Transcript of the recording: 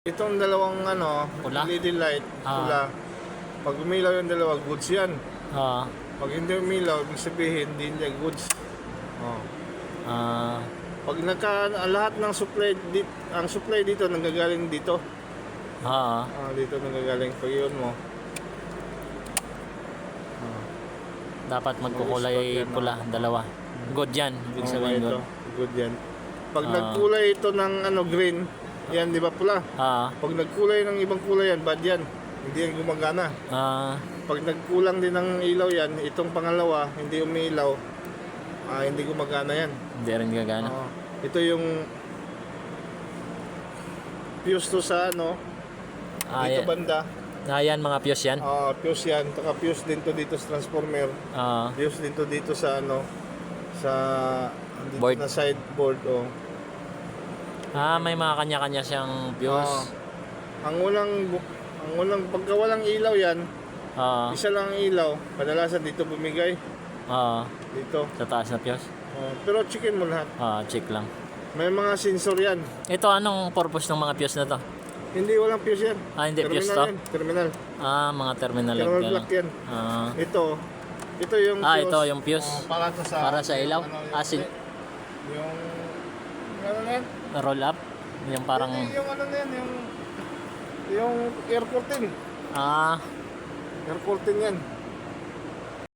Itong dalawang Pula? LED light, pula. Pag umilaw yung dalawa, goods yan. Pag hindi umilaw, ibig sabihin, hindi niya goods. Pag lahat ng supply, ang supply dito nanggagaling dito. Dito nanggagaling. Pag yun mo. Dapat magkukulay pula, dalawa. Good yan, ibig sabihin good. Good yan. Pag nagkulay ito ng green, yan di ba pula? Pag nagkulay ng ibang kulay yan, bad yan. Hindi yan gumagana. Pag nagkulang din ng ilaw yan, itong pangalawa, hindi umiilaw, hindi gumagana yan. Hindi rin gagana. Ito yung fuse to sa dito banda. Yan mga fuse yan? Fuse yan. Taka fuse din to dito sa transformer. Fuse din to dito sa sa board. Na side board. May mga kanya-kanya siyang fuse. Ang unang pagka walang ilaw yan, isa lang ang ilaw, kadalasan dito bumigay. Dito. Sa taas na fuse? Pero checkin mo lahat. Check lang. May mga sensor yan. Ito, anong purpose ng mga fuse na to? Hindi, walang fuse yan. Hindi terminal fuse to? Yan. Terminal. Mga terminal. Terminal block yan. Ito yung fuse. Ito yung fuse. Para sa ilaw? Asin. Yung yan? Roll up? Yung parang... Yung yung air curtain. Air curtain yan.